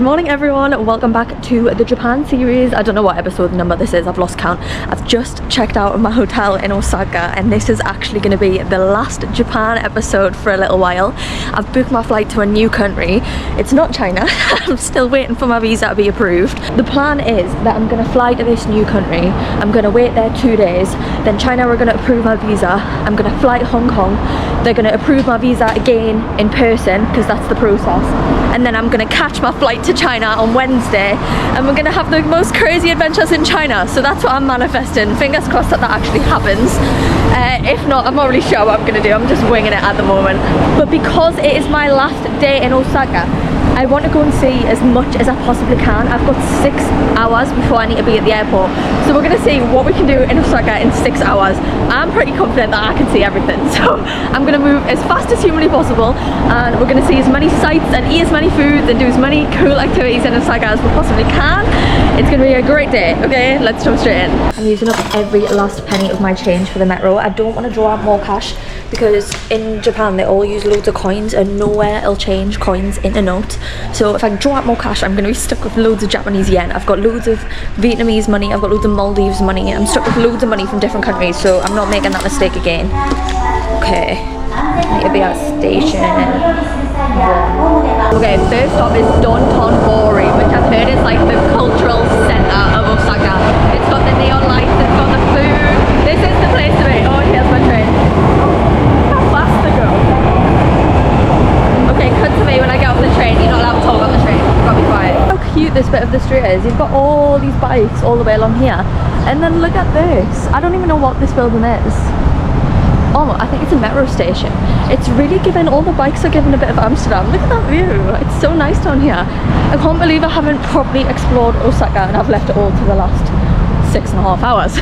Good morning everyone, welcome back to the Japan series. I don't know what episode number this is, I've lost count. I've just checked out of my hotel in Osaka and this is actually going to be the last Japan episode for a little while. I've booked my flight to a new country. It's not China. I'm still waiting for my visa to be approved. The plan is that I'm going to fly to this new country. I'm going to wait there 2 days. Then China are going to approve my visa. I'm going to fly to Hong Kong. They're going to approve my visa again in person because that's the process. And then I'm going to catch my flight to China on Wednesday and we're gonna have the most crazy adventures in China. So that's what I'm manifesting. Fingers crossed that actually happens. If not, I'm not really sure what I'm gonna do. I'm just winging it at the moment. But because it is my last day in Osaka, I want to go and see as much as I possibly can. I've got 6 hours before I need to be at the airport. So we're going to see what we can do in Osaka in 6 hours. I'm pretty confident that I can see everything. So I'm going to move as fast as humanly possible and we're going to see as many sights and eat as many foods and do as many cool activities in Osaka as we possibly can. It's going to be a great day. Okay, let's jump straight in. I'm using up every last penny of my change for the metro. I don't want to draw out more cash because in Japan they all use loads of coins and nowhere will change coins into notes. So if I draw out more cash, I'm going to be stuck with loads of Japanese yen. I've got loads of Vietnamese money, I've got loads of Maldives money. I'm stuck with loads of money from different countries, so I'm not making that mistake again. Okay, I need to be at station 1. Okay, first stop is Dotonbori, which I've heard is like the cultural centre of Osaka. It's got the neon lights, it's got the food. This is the place to be. Oh, here's my train. How fast to go? Okay, cut to me when I get off the train. You're not allowed to talk on the train. You've got to be quiet. How cute this bit of the street is. You've got all these bikes all the way along here. And then look at this. I don't even know what this building is. Oh, I think it's a metro station. It's really giving, all the bikes are giving a bit of Amsterdam. Look at that view. It's so nice down here. I can't believe I haven't properly explored Osaka and I've left it all to the last 6.5 hours.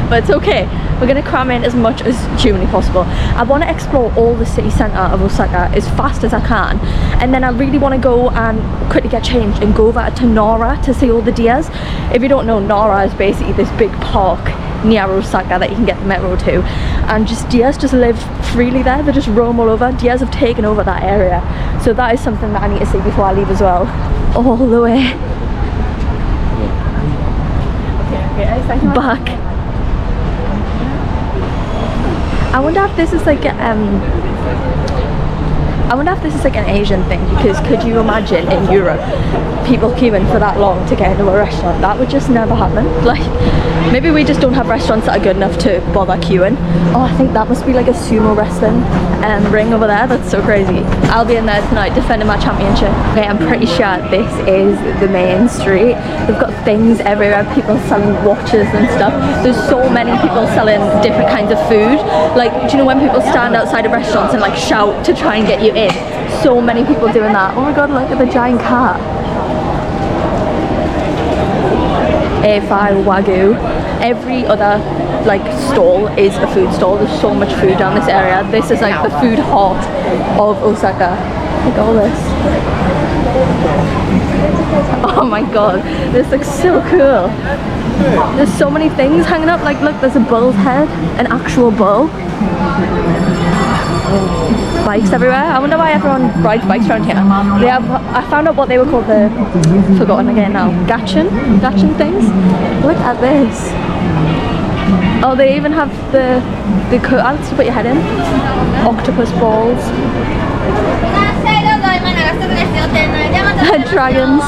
But it's okay. We're going to cram in as much as humanly possible. I want to explore all the city centre of Osaka as fast as I can, and then I really want to go and quickly get changed and go over to Nara to see all the deers. If you don't know, Nara is basically this big park near Osaka that you can get the metro to, and just deers just live freely there. They just roam all over. Deers have taken over that area, so that is something that I need to see before I leave as well. All the way back. I wonder if this is like an Asian thing, because could you imagine in Europe people queuing for that long to get into a restaurant? That would just never happen. Like, maybe we just don't have restaurants that are good enough to bother queuing. Oh, I think that must be like a sumo wrestling ring over there. That's so crazy. I'll be in there tonight defending my championship. Okay, I'm pretty sure this is the main street. They've got things everywhere, people selling watches and stuff. There's so many people selling different kinds of food. Like, do you know when people stand outside of restaurants and like shout to try and get you in? So many people doing that. Oh my god, look at the giant cat. A5 Wagyu. Every other like stall is a food stall. There's so much food down this area. This is like the food heart of Osaka. Look at all this. Oh my god, this looks so cool. There's so many things hanging up. Like, look, there's a bull's head, an actual bull. Bikes everywhere. I wonder why everyone rides bikes around here. They have, I found out what they were called, the, forgotten again now, gachin things. Look at this. Oh, they even have the outlets to put your head in. Octopus balls. Dragons.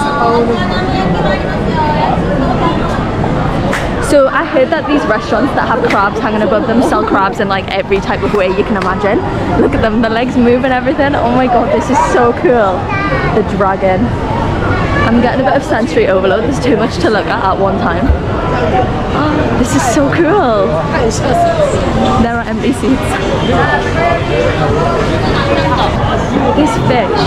So I heard that these restaurants that have crabs hanging above them sell crabs in like every type of way you can imagine. Look at them, the legs move and everything. Oh my god, this is so cool. The dragon. I'm getting a bit of sensory overload. There's too much to look at one time. Oh, this is so cool. There are empty seats. This fish.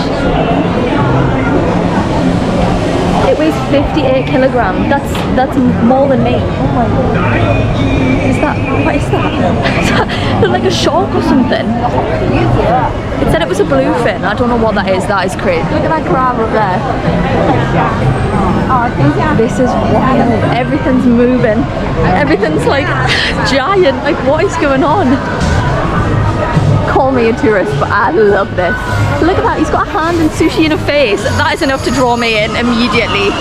It weighs 58 kilograms. That's more than me. Oh my god. Is that, what is that? Is that like a shark or something? It said it was a bluefin. I don't know what that is. That is crazy. Look at that crab up there. This is wild. Everything's moving. Everything's like giant. Like, what is going on? call me a tourist, but I love this. Look at that, he's got a hand and sushi in a face. That is enough to draw me in immediately.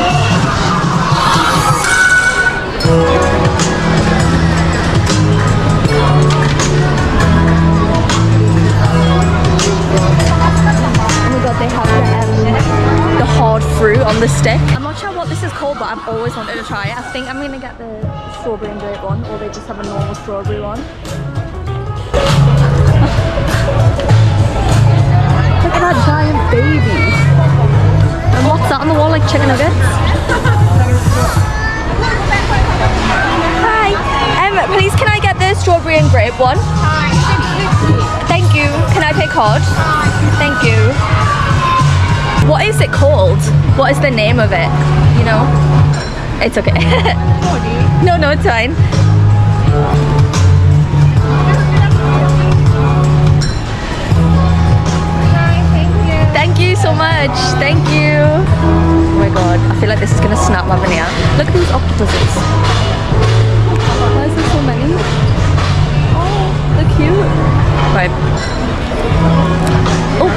They have the hard fruit on the stick. I'm not sure what this is called, but I've always wanted to try it. I think I'm gonna get the strawberry and grape one, or they just have a normal strawberry one. Look at that giant baby. And what's that on the wall, like chicken nuggets? Hi. Please can I get the strawberry and grape one? Thank you. Can I pay card? Thank you. What is it called? What is the name of it? You know? It's okay. No, it's fine. Thank you so much. Thank you. Oh my god, I feel like this is gonna snap my veneer. Look at these octopuses. Why is there so many? Oh, they're cute. Right. Oh.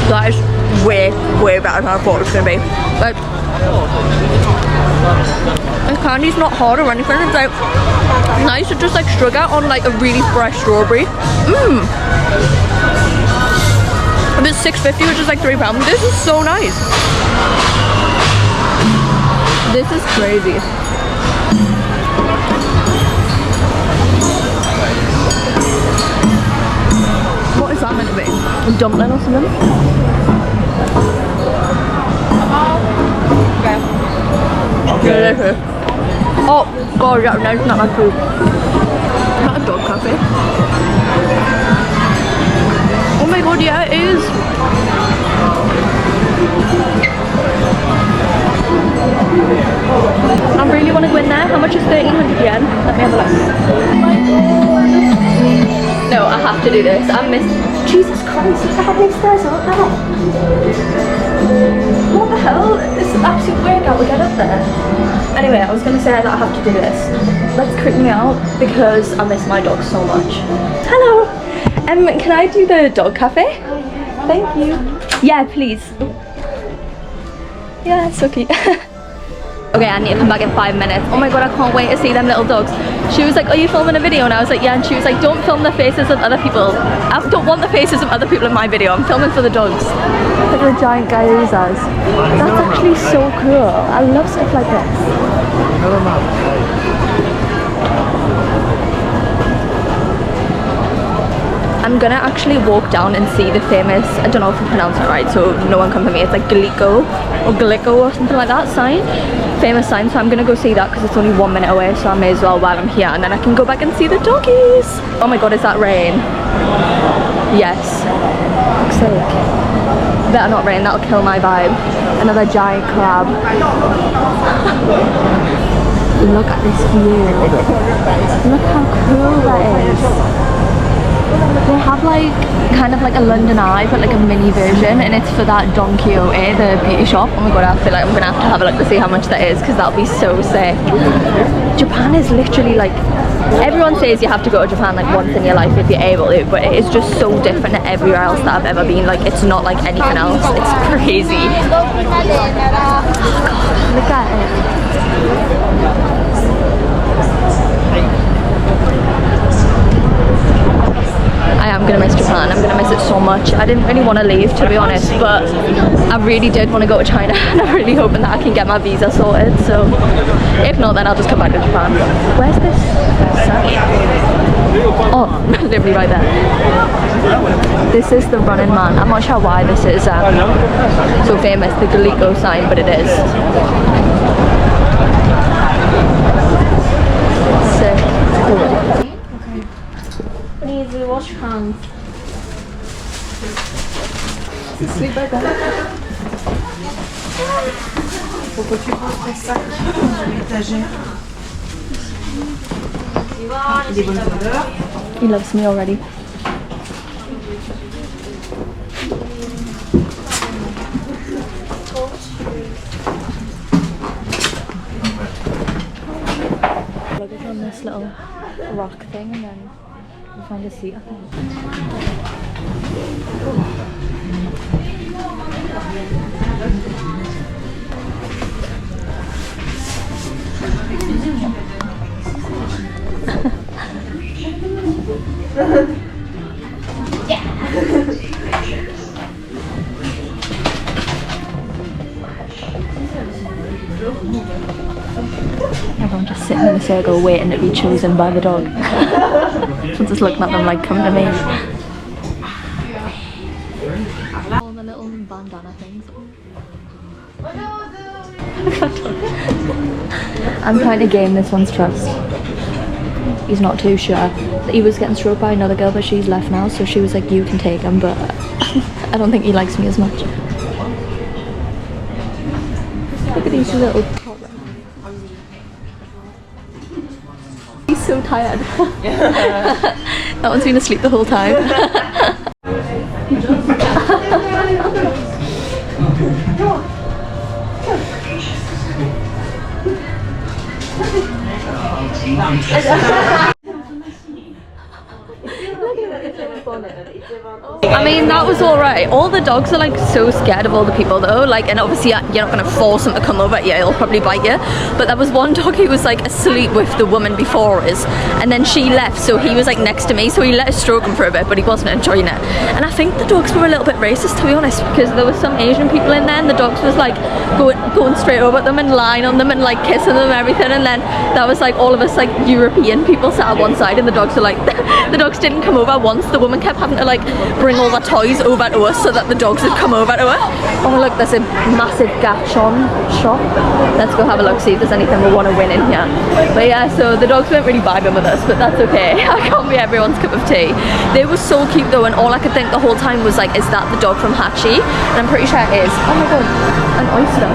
That is way better than I thought it was gonna be. Like, the candy's not hard or anything. It's like nice to just like sugar on like a really fresh strawberry. And it's $6.50, which is like £3. This is so nice. This is crazy. What is that meant to be? A dumpling or something? Okay. Oh god, yeah, no, it's not my food. Not a dog cafe. Oh my god, yeah, it is. I really want to go in there. How much is 1,300 yen? Let me have a look. Oh my god. No, I have to do this. I missed. Jesus Christ, look at how big stairs are now. What the hell? This is an absolute workout to get up there. Anyway, I was going to say that I have to do this. Let's creep me out because I miss my dog so much. Hello. Can I do the dog cafe? Thank you. Yeah, please. Yeah, it's so cute. Okay, I need to come back in 5 minutes. Oh my god, I can't wait to see them little dogs. She was like, are you filming a video? And I was like, yeah. And she was like, don't film the faces of other people. I don't want the faces of other people in my video. I'm filming for the dogs. Look at the giant gyuzas. That's actually so cool. I love stuff like this. I'm gonna actually walk down and see the famous, I don't know if I'm pronouncing it right, so no one come for me, it's like Glico or something like that sign, famous sign, so I'm gonna go see that because it's only 1 minute away, so I may as well while I'm here, and then I can go back and see the doggies. Oh my god, is that rain? Yes. Fuck's sake. Better not rain, that'll kill my vibe. Another giant crab. Look at this view. Look how cool that is. They have like kind of like a London Eye but like a mini version, and it's for that Don Quixote, the beauty shop. Oh my god, I feel like I'm gonna have to have a look to see how much that is because that'll be so sick. Japan is literally like, everyone says you have to go to Japan like once in your life if you're able to, but it is just so different to everywhere else that I've ever been. Like it's not like anything else. It's crazy. Oh god, look at it. I am gonna miss Japan. I'm gonna miss it so much. I didn't really want to leave, to be honest, but I really did want to go to China, and I'm really hoping that I can get my visa sorted. So if not, then I'll just come back to Japan. Where's this sign? Oh, literally right there. This is the Running Man. I'm not sure why this is so famous, the Glico sign, but it is. Sick. Cool. Please wash hands. Sleep by that. He loves me already. little rock thing, and then we'll find a seat, I think. Everyone just sitting in a circle waiting to be chosen by the dog. I'm just looking at them like, come to me. All the little bandana things. I'm trying to gain this one's trust. He's not too sure. He was getting stroked by another girl, but she's left now, so she was like, you can take him, but I don't think he likes me as much. Look at these little corals. He's so tired. That one's been asleep the whole time. I mean, that was alright. All the dogs are like so scared of all the people though, like, and obviously you're not going to force him to come over, yeah, he'll probably bite you. But there was one dog who was like asleep with the woman before us, and then she left, so he was like next to me, so he let us stroke him for a bit, but he wasn't enjoying it. And I think the dogs were a little bit racist, to be honest, because there was some Asian people in there, and the dogs was like going straight over them and lying on them and like kissing them and everything. And then that was like all of us like European people sat on one side, and the dogs were like the dogs didn't come over once. The woman kept having to like bring all the toys over to us so that the dogs would come over to her. Oh look, there's a massive gachon shop. Let's go have a look, see if there's anything we want to win in here. But yeah, so the dogs weren't really vibing with us, but that's okay. I can't be everyone's cup of tea. They were so cute though, and all I could think the whole time was like, is that the dog from Hachi? And I'm pretty sure it is. Oh my god, an oyster.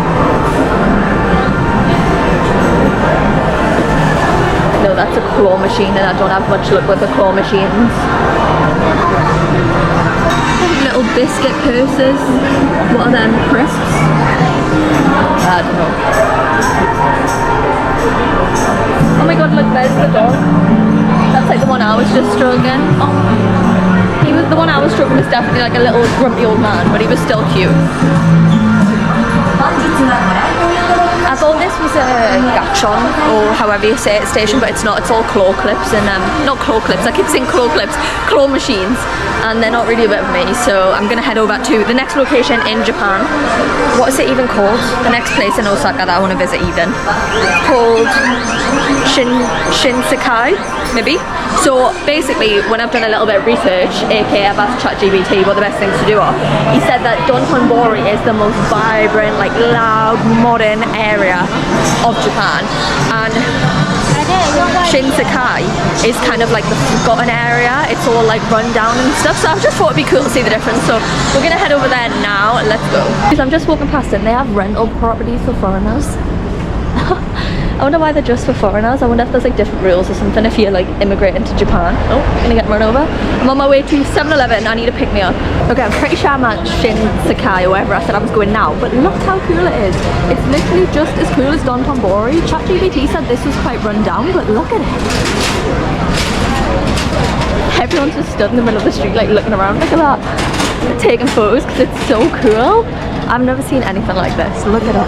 No, that's a claw machine, and I don't have much luck with the claw machines. Little biscuit purses. What are them? Crisps? I don't know. Oh my god, look, there's the dog. That's like the one I was just stroking. Oh. He was the one I was stroking was definitely like a little grumpy old man, but he was still cute. I thought this was a gachon, or however you say it, station, but it's not. It's all claw clips and not claw clips. I keep saying claw clips, claw machines, and they're not really a bit of me. So I'm gonna head over to the next location in Japan. What is it even called? The next place in Osaka that I want to visit even. It's called Shinsekai, maybe. So basically, when I've done a little bit of research, aka I've asked ChatGPT what the best things to do are, he said that Dotonbori is the most vibrant, like loud, modern area of Japan, and Shinsekai is kind of like the forgotten area. It's all like run down and stuff, so I just thought it'd be cool to see the difference. So we're gonna head over there now. Let's go. Because I'm just walking past it, and they have rental properties for foreigners. I wonder why they're just for foreigners. I wonder if there's like different rules or something if you're like immigrating to Japan. Oh, I'm gonna get run over. I'm on my way to 7-Eleven. I need to pick me up. Okay, I'm pretty sure I'm at Shinsekai or wherever I said I was going now, but look how cool it is. It's literally just as cool as Dotonbori. ChatGPT said this was quite run down, but look at it. Everyone's just stood in the middle of the street like looking around. Look at that. They're taking photos because it's so cool. I've never seen anything like this. Look at it.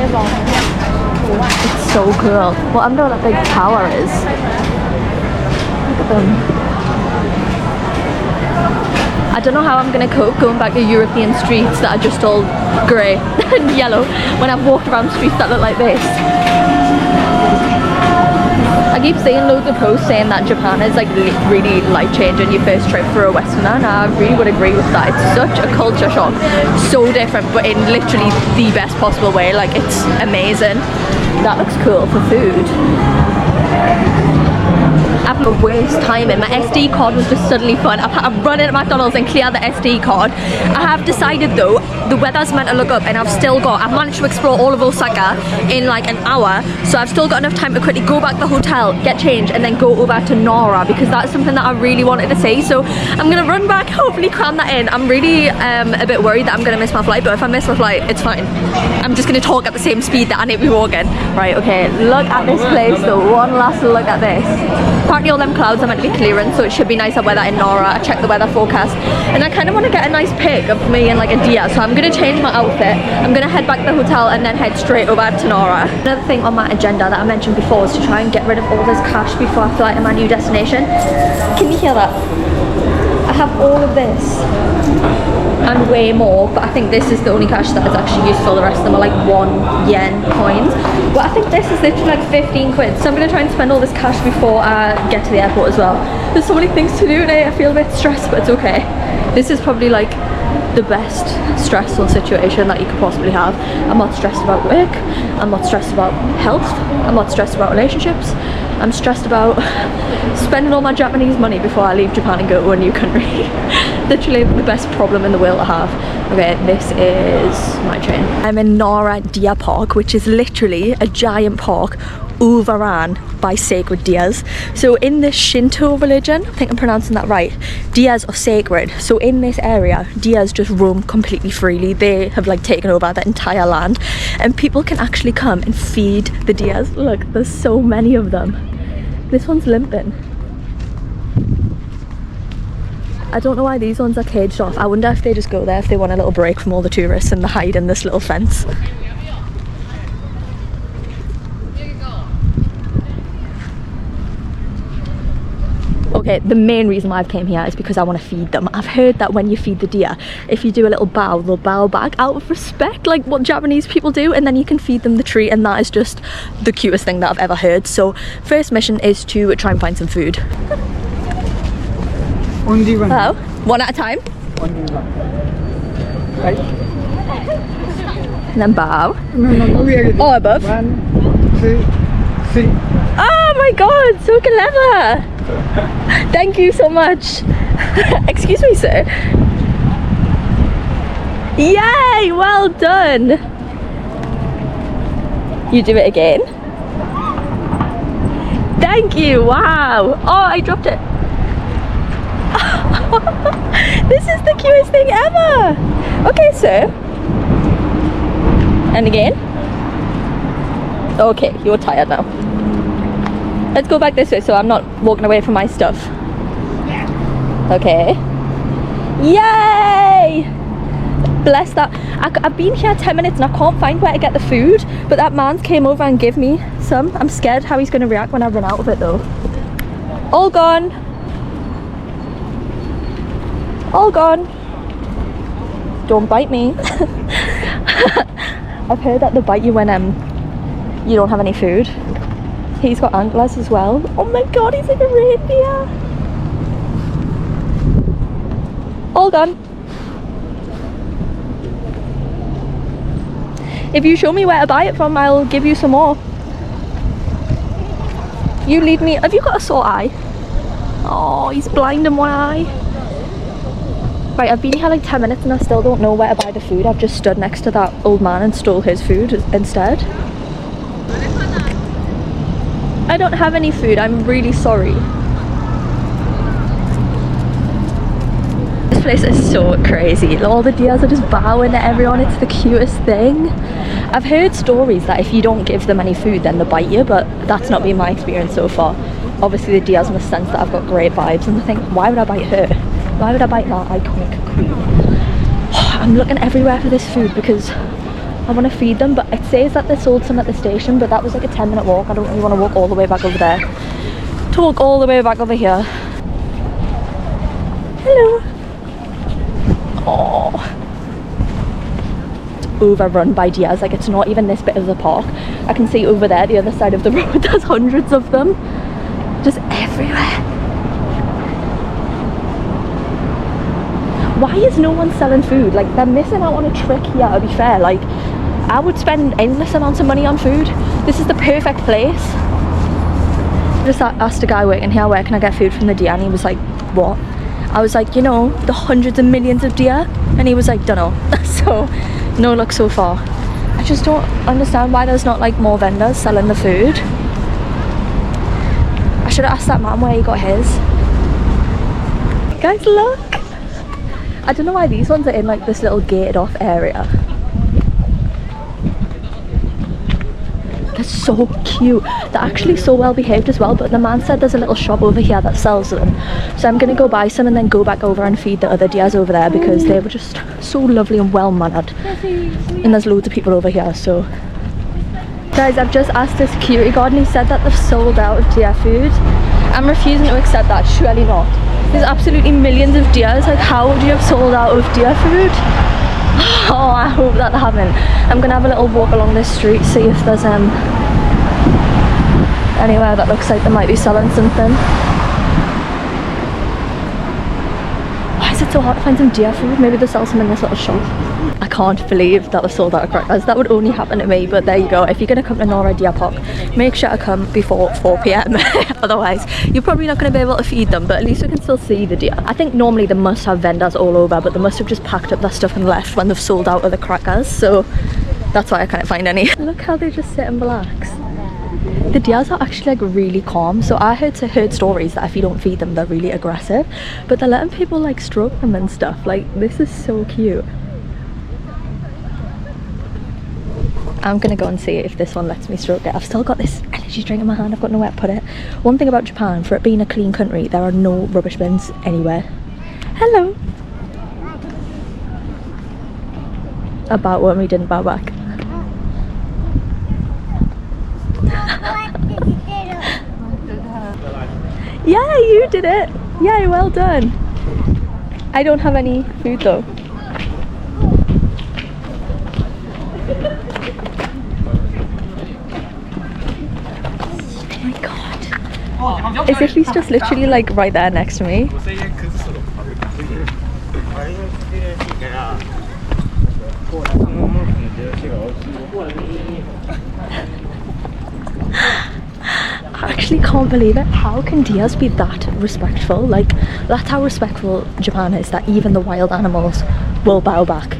It's so cool. Well, I wonder what that big tower is. Look at them. I don't know how I'm going to cope going back to European streets that are just all grey and yellow when I've walked around streets that look like this. I keep seeing loads of posts saying that Japan is like really life-changing your first trip for a Westerner, and I really would agree with that. It's such a culture shock, so different, but in literally the best possible way. Like, it's amazing. That looks cool for food. I've had the worst timing. My SD card was just suddenly fun. I've run into McDonald's and clear the SD card. I have decided though, the weather's meant to look up, and I've managed to explore all of Osaka in like an hour, so I've still got enough time to quickly go back to the hotel, get changed, and then go over to Nara, because that's something that I really wanted to see. So I'm gonna run back, hopefully cram that in. I'm really a bit worried that I'm gonna miss my flight, but if I miss my flight, it's fine. I'm just gonna talk at the same speed that I need to be walking. Right, okay, look at this place though. One last look at this. Apparently all them clouds are meant to be clearing, so it should be nicer weather in Nara. I checked the weather forecast, and I kind of want to get a nice pic of me and like a deer, so I'm gonna change my outfit. I'm gonna head back to the hotel and then head straight over to Nara. Another thing on my agenda that I mentioned before is to try and get rid of all this cash before I fly to my new destination. Can you hear that? I have all of this and way more, but I think this is the only cash that is actually useful. The rest of them are like 1 yen coins, but I think this is literally like 15 quid, so I'm going to try and spend all this cash before I get to the airport as well. There's so many things to do today. I feel a bit stressed, but it's okay. This is probably like the best stressful situation that you could possibly have. I'm not stressed about work, I'm not stressed about health, I'm not stressed about relationships. I'm stressed about spending all my Japanese money before I leave Japan and go to a new country. Literally the best problem in the world to have. Okay, this is my train. I'm in Nara Deer Park, which is literally a giant park overrun by sacred deers. So in this Shinto religion, I think I'm pronouncing that right, deers are sacred. So in this area, deers just roam completely freely. They have like taken over the entire land, and people can actually come and feed the deers. Look, there's so many of them. This one's limping. I don't know why these ones are caged off. I wonder if they just go there if they want a little break from all the tourists and they hide in this little fence. Okay, the main reason why I've came here is because I want to feed them. I've heard that when you feed the deer, if you do a little bow, they'll bow back out of respect, like what Japanese people do, and then you can feed them the treat, and that is just the cutest thing that I've ever heard. So first mission is to try and find some food. Only one. Hello? One at a time? Only one. Right? And then bow. No, we are Or above. 1, 2, 3. Oh my god, so clever! Thank you so much. Excuse me, sir. Yay! Well done. You do it again. Thank you. Wow. Oh, I dropped it. This is the cutest thing ever. Okay, sir. And again. Okay, you're tired now. Let's go back this way so I'm not walking away from my stuff. Okay. Yay! Bless that. I've been here 10 minutes and I can't find where to get the food, but that man came over and gave me some. I'm scared how he's going to react when I run out of it though. All gone. All gone. Don't bite me. I've heard that they bite you when you don't have any food. He's got antlers as well. Oh my god, he's like a reindeer. All gone. If you show me where to buy it from, I'll give you some more. You lead me. Have you got a sore eye? Oh, he's blind in one eye. Right, I've been here like 10 minutes and I still don't know where to buy the food. I've just stood next to that old man and stole his food instead. I don't have any food, I'm really sorry. This place is so crazy. All the deers are just bowing to everyone. It's the cutest thing. I've heard stories that if you don't give them any food then they bite you, but that's not been my experience so far. Obviously the deers must sense that I've got great vibes and they think, why would I bite her? Why would I bite that iconic queen? I'm looking everywhere for this food because I want to feed them, but it says that they sold some at the station, but that was like a 10-minute walk. I don't really want to walk all the way back over there to walk all the way back over here. Hello. Oh, overrun by deers. Like, it's not even this bit of the park. I can see over there, the other side of the road, there's hundreds of them just everywhere. Why is no one selling food? Like, they're missing out on a trick here, to be fair. Like, I would spend endless amounts of money on food. This is the perfect place. I just asked a guy working here, where can I get food from the deer? And he was like, what? I was like, you know, the hundreds of millions of deer, and he was like, dunno. So no luck so far. I just don't understand why there's not like more vendors selling the food. I should have asked that man where he got his. Guys, look! I don't know why these ones are in like this little gated off area. They're so cute. They're actually so well behaved as well, but the man said there's a little shop over here that sells them. So I'm gonna go buy some and then go back over and feed the other deers over there because they were just so lovely and well mannered. And there's loads of people over here, so. Guys, I've just asked the security guard and he said that they've sold out of deer food. I'm refusing to accept that, surely not. There's absolutely millions of deers, like how would you have sold out of deer food? Oh, I hope that they haven't. I'm gonna have a little walk along this street, see if there's anywhere that looks like they might be selling something. Why is it so hard to find some deer food? Maybe they sell some in this little shop. I can't believe that they've sold out of crackers. That would only happen to me, but there you go. If you're gonna come to Nara Park, make sure to come before 4 PM. Otherwise, you're probably not gonna be able to feed them, but at least we can still see the deer. I think normally they must have vendors all over, but they must have just packed up their stuff and left when they've sold out of the crackers, so that's why I can't find any. Look how they just sit and relax. The deers are actually like really calm. So I heard stories that if you don't feed them, they're really aggressive, but they're letting people like stroke them and stuff. Like, this is so cute. I'm gonna go and see if this one lets me stroke it. I've still got this energy drink in my hand. I've got nowhere to put it. One thing about Japan, for it being a clean country, there are no rubbish bins anywhere. Hello. About when we didn't bow back. Yeah, you did it. Yeah, well done. I don't have any food though. Oh my god. Is Italy's just literally like right there next to me? I actually can't believe it. How can deers be that respectful? Like, that's how respectful Japan is, that even the wild animals will bow back.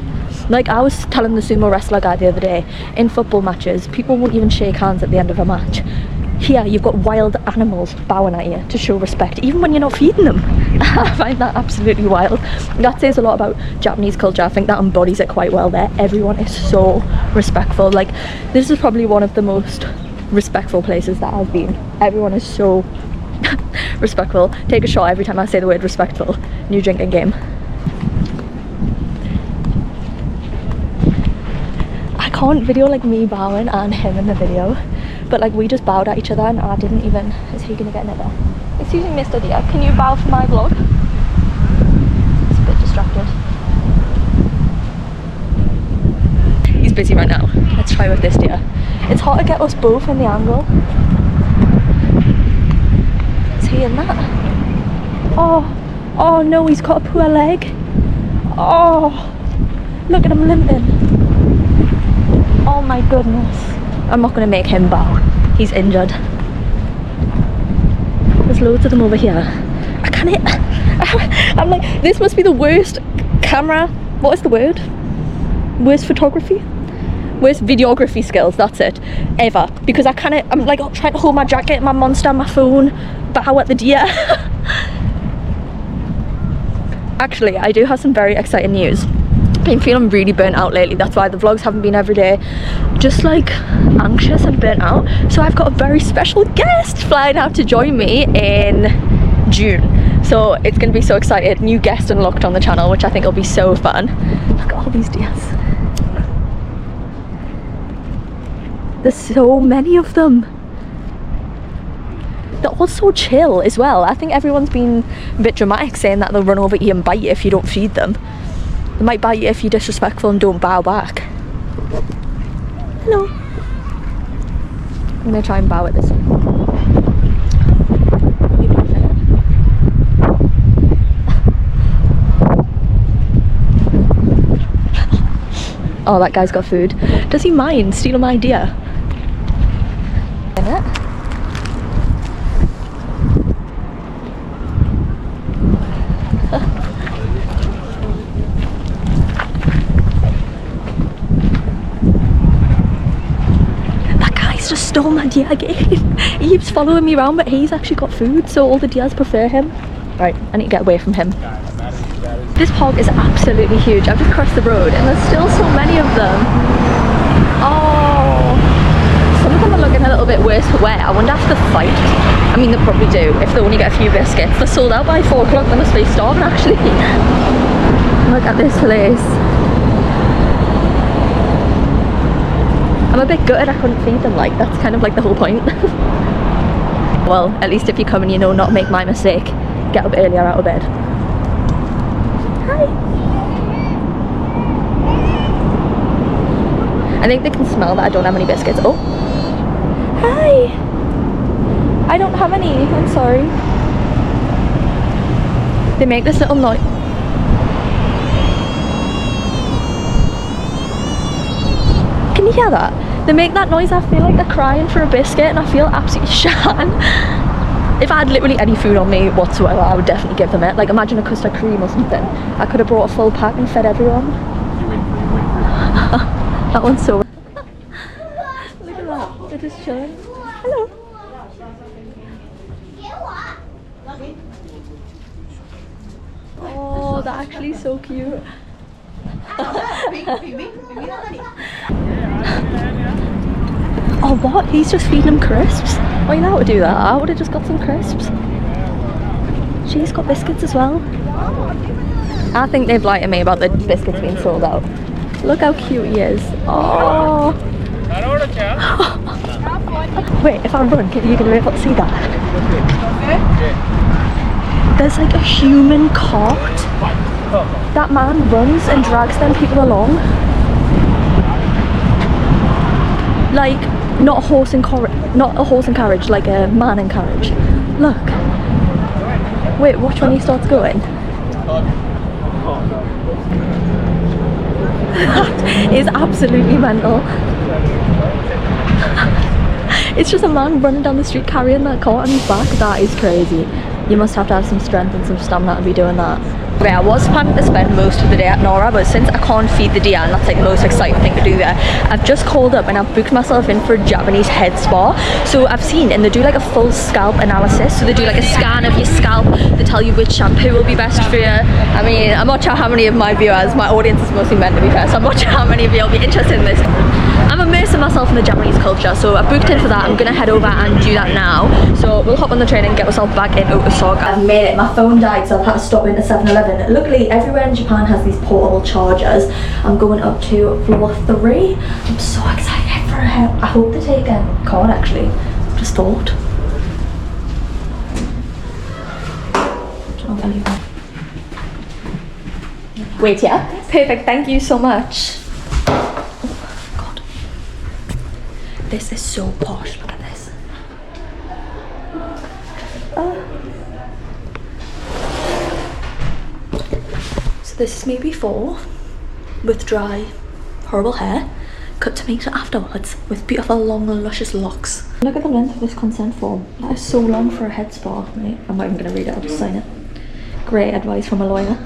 Like, I was telling the sumo wrestler guy the other day, in football matches, people won't even shake hands at the end of a match. Here, you've got wild animals bowing at you to show respect, even when you're not feeding them. I find that absolutely wild. That says a lot about Japanese culture. I think that embodies it quite well there. Everyone is so respectful. Like, this is probably one of the most respectful places that I've been. Everyone is so respectful. Take a shot every time I say the word respectful. New drinking game. I can't video like me bowing and him in the video, but like we just bowed at each other and I didn't even. Is he gonna get in it there? Excuse me, Mr. Deer, can you bow for my vlog? He's a bit distracted. He's busy right now. Let's try with this deer. It's hard to get us both in the angle. Is he in that? Oh no, he's got a poor leg. Oh, look at him limping. Oh my goodness. I'm not going to make him bow. He's injured. There's loads of them over here. I can't. I'm like, this must be the worst camera. What is the word? Worst photography? Worst videography skills, that's it, ever. Because I'm like trying to hold my jacket, my monster, my phone, bow at the deer. Actually, I do have some very exciting news. I've been feeling really burnt out lately. That's why the vlogs haven't been every day. Just like anxious and burnt out. So I've got a very special guest flying out to join me in June. So it's going to be so excited. New guest unlocked on the channel, which I think will be so fun. Look at all these deers. There's so many of them. They're all so chill as well. I think everyone's been a bit dramatic saying that they'll run over you and bite you if you don't feed them. They might bite you if you're disrespectful and don't bow back. Hello. I'm gonna try and bow at this one. Oh, that guy's got food. Does he mind stealing my idea? In it? deer again. He keeps following me around, but he's actually got food, so all the deers prefer him. Right, I need to get away from him. This park is absolutely huge. I've just crossed the road and there's still so many of them. Oh, some of them are looking a little bit worse for wear. I wonder if they fight. I mean, they probably do if they only get a few biscuits. They're sold out by 4 o'clock. They must be starving actually. Look at this place. I'm a bit gutted I couldn't feed them, like that's kind of like the whole point. Well, at least if you come and you know not make my mistake, get up earlier out of bed. Hi! I think they can smell that I don't have any biscuits. Oh! Hi! I don't have any, I'm sorry. They make this little noise. Can you hear that? They make that noise, I feel like they're crying for a biscuit and I feel absolutely shan. If I had literally any food on me whatsoever, I would definitely give them it. Like imagine a custard cream or something. I could have brought a full pack and fed everyone. That one's so... Look at that, they're just chilling. Hello. Oh, they're actually so cute. Oh what? He's just feeding them crisps? Oh, you know how to do that? I would have just got some crisps. She's got biscuits as well. I think they've lied to me about the biscuits being sold out. Look how cute he is. Oh. Wait, if I run, are you going to be able to see that? There's like a human cart. That man runs and drags them people along. Like, not a horse and carriage, like a man and carriage. Look. Wait, watch when he starts going. That is absolutely mental. It's just a man running down the street carrying that cart on his back. That is crazy. You must have to have some strength and some stamina to be doing that. Okay, I was planning to spend most of the day at Nara, but since I can't feed the deer and that's like the most exciting thing to do there, I've just called up and I've booked myself in for a Japanese head spa. So I've seen, and they do like a full scalp analysis, so they do like a scan of your scalp, they tell you which shampoo will be best for you. I mean, I'm not sure how many of my viewers, my audience is mostly men to be fair, so I'm not sure how many of you will be interested in this. I'm immersing myself in the Japanese culture, so I've booked in for that. I'm gonna head over and do that now. So we'll hop on the train and get ourselves back in Osaka. I've made it. My phone died, so I've had to stop into 7-Eleven. Luckily, everywhere in Japan has these portable chargers. I'm going up to floor 3. I'm so excited for it. I hope they take a card actually. Just thought. I'll tell you that. Wait, yeah? Perfect, thank you so much. This is so posh, look at this. So this is me before, with dry, horrible hair, cut to meet afterwards, with beautiful long luscious locks. Look at the length of this consent form. That is so long for a head spa. Right? I'm not even going to read it, I'll just sign it. Great advice from a lawyer.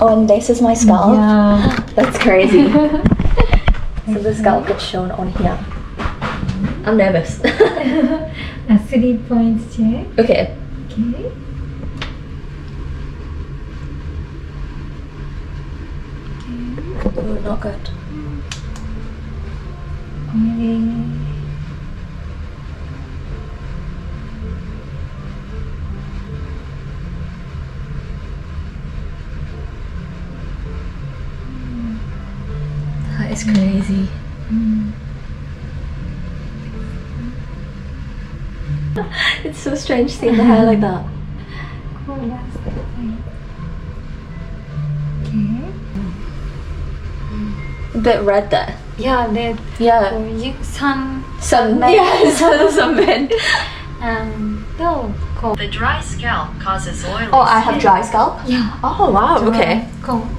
Oh, and this is my scalp. Yeah. That's crazy. So the scalp gets shown on here. I'm nervous. A 3 points check. Okay. Okay. Oh, not good. Maybe. That is crazy. It's so strange seeing the hair like that. Okay. A bit red there. Yeah, that. Yeah. Sun. Yeah, sunburn. The dry scalp causes oily Oh, I have dry scalp? Yeah. Oh, wow, okay.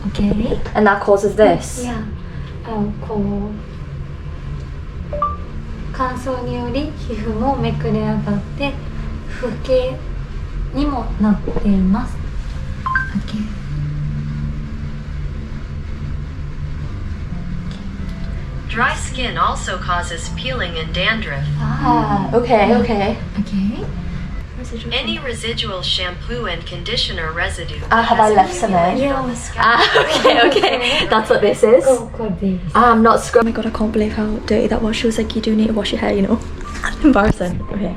Okay. And that causes this? Yeah. こう乾燥により皮膚もめくれ上がって不景にもなっています。Okay. Dry skin also causes peeling and dandruff. Okay, okay. Okay. Any residual shampoo and conditioner residue. Have I left some in? Yes. Okay. That's what this is. This. I'm not scrubbing. Oh my god, I can't believe how dirty that was. She was like, you do need to wash your hair, you know. Embarrassing. Okay.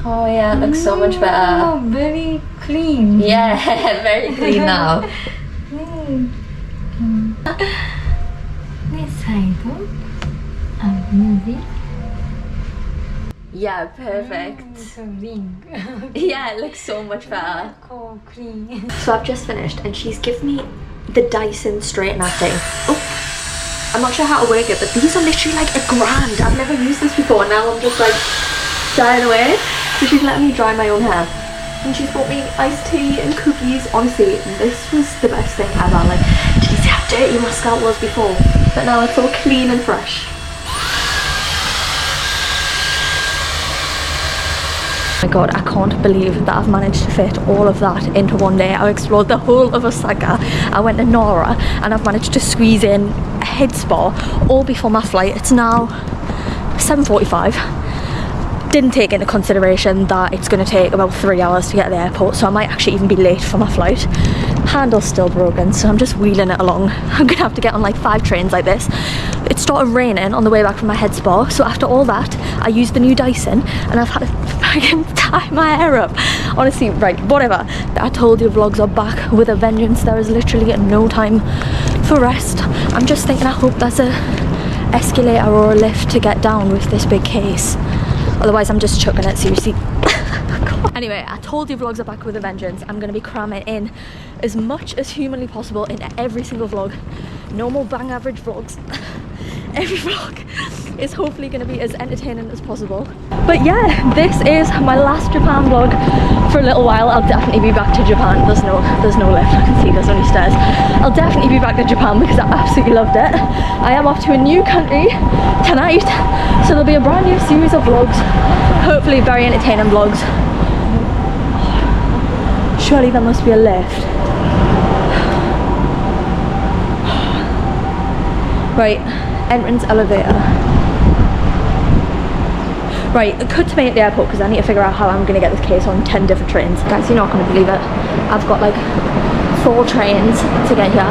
Oh yeah, it looks so much better. Oh, very clean. Yeah, very clean now. This side. Movie. Yeah, perfect. Ring. Yeah, it looks so much better. Oh, clean. So I've just finished and she's given me the Dyson straightener thing. Oh, I'm not sure how to work it, but these are literally like £1,000. I've never used this before and now I'm just like dying away. So she's letting me dry my own hair. And she's bought me iced tea and cookies. Honestly, this was the best thing ever. Like, did you see how dirty my scalp was before? But now it's all clean and fresh. Oh my god, I can't believe that I've managed to fit all of that into one day. I explored the whole of Osaka. I went to Nara and I've managed to squeeze in a head spa all before my flight. It's now 7:45. Didn't take into consideration that it's going to take about 3 hours to get to the airport, so I might actually even be late for my flight. Handle's still broken, so I'm just wheeling it along. I'm gonna have to get on like 5 trains like this. It started raining on the way back from my head spa, so after all that I used the new Dyson and I've had to fucking tie my hair up. Honestly, right, whatever. I told you vlogs are back with a vengeance. There is literally no time for rest. I'm just thinking I hope there's a escalator or a lift to get down with this big case. Otherwise I'm just chucking it, seriously. Anyway, I told you vlogs are back with a vengeance. I'm going to be cramming in as much as humanly possible into every single vlog. No more bang average vlogs. Every vlog is hopefully going to be as entertaining as possible. But yeah, this is my last Japan vlog for a little while. I'll definitely be back to Japan. There's no lift. I can see there's only stairs. I'll definitely be back to Japan because I absolutely loved it. I am off to a new country tonight, so there'll be a brand new series of vlogs. Hopefully very entertaining vlogs. Surely there must be a lift. Right, entrance elevator. Right, cut to me at the airport because I need to figure out how I'm going to get this case on 10 different trains. Guys, you're not going to believe it. I've got like 4 trains to get here.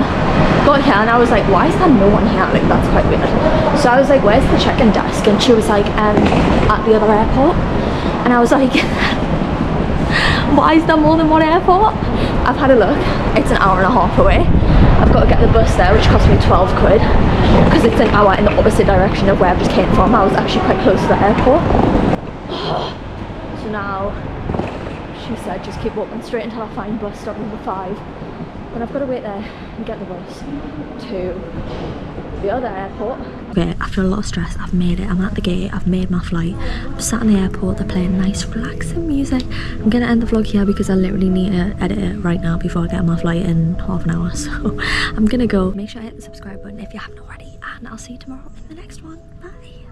Got here and I was like, why is there no one here? Like, that's quite weird. So I was like, where's the check-in desk? And she was like, at the other airport. And I was like, why is there more than one airport? I've had a look. It's an hour and a half away. I've got to get the bus there, which cost me 12 quid because it's an hour in the opposite direction of where I just came from. I was actually quite close to the airport. So now she said just keep walking straight until I find bus stop number 5. Then I've got to wait there and get the bus to the other airport. Okay, after a lot of stress, I've made it. I'm at the gate, I've made my flight. I'm sat in the airport, they're playing nice relaxing music. I'm gonna end the vlog here because I literally need to edit it right now before I get on my flight in half an hour. So I'm gonna go. Make sure I hit the subscribe button if you haven't already, and I'll see you tomorrow in the next one. Bye.